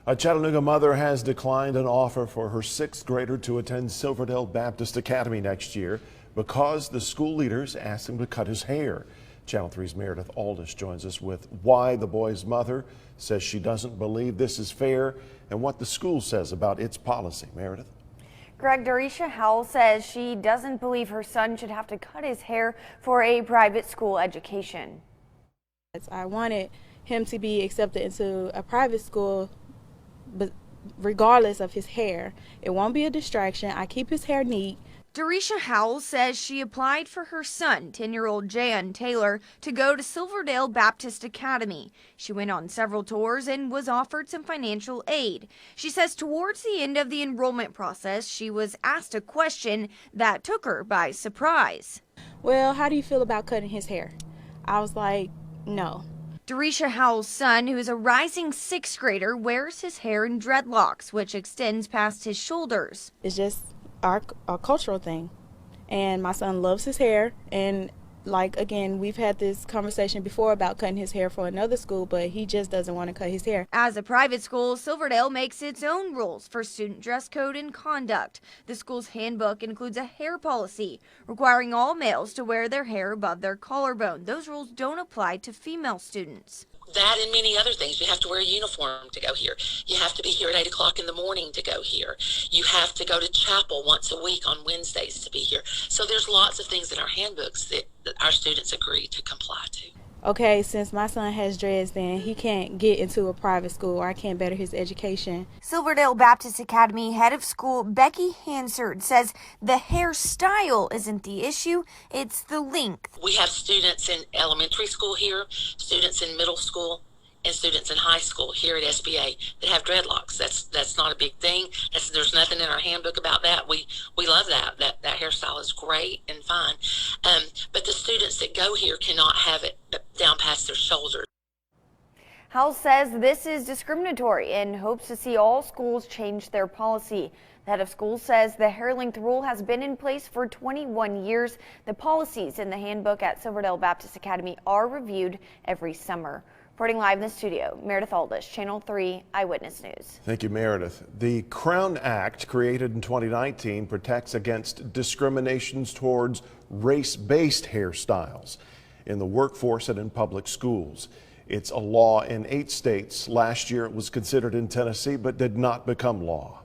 A Chattanooga mother has declined an offer for her sixth grader to attend Silverdale Baptist Academy next year because the school leaders asked him to cut his hair. Channel 3's Meredith Aldis joins us with why the boy's mother says she doesn't believe this is fair and what the school says about its policy. Meredith? Greg, Darishia Howell says she doesn't believe her son should have to cut his hair for a private school education. I wanted him to be accepted into a private school, but regardless of his hair. It won't be a distraction. I keep his hair neat. Darishia Howell says she applied for her son, 10-year-old Jan Taylor, to go to Silverdale Baptist Academy. She went on several tours and was offered some financial aid. She says towards the end of the enrollment process, she was asked a question that took her by surprise. Well, how do you feel about cutting his hair? I was like, no. Darishia Howell's son, who is a rising sixth grader, wears his hair in dreadlocks, which extends past his shoulders. It's just our cultural thing. And my son loves his hair. And again, we've had this conversation before about cutting his hair for another school, but he just doesn't want to cut his hair. As a private school, Silverdale makes its own rules for student dress code and conduct. The school's handbook includes a hair policy requiring all males to wear their hair above their collarbone. Those rules don't apply to female students. That and many other things. You have to wear a uniform to go here. You have to be here at 8 o'clock in the morning to go here. You have to go to chapel once a week on Wednesdays to be here. So there's lots of things in our handbooks that our students agree to comply to. Okay, since my son has dreads, then he can't get into a private school, or I can't better his education. Silverdale Baptist Academy head of school Becky Hansard says the hairstyle isn't the issue, it's the length. We have students in elementary school here, students in middle school, and students in high school here at SBA that have dreadlocks. That's not a big thing. There's nothing in our handbook about that. We love that. That hairstyle is great and fine. But the students that go here cannot have it down past their shoulders. Howell says this is discriminatory and hopes to see all schools change their policy. The head of school says the hair length rule has been in place for 21 years. The policies in the handbook at Silverdale Baptist Academy are reviewed every summer. Reporting live in the studio, Meredith Aldis, Channel 3 Eyewitness News. Thank you, Meredith. The Crown Act, created in 2019, protects against discriminations towards race-based hairstyles in the workforce and in public schools. It's a law in 8 states. Last year it was considered in Tennessee, but did not become law.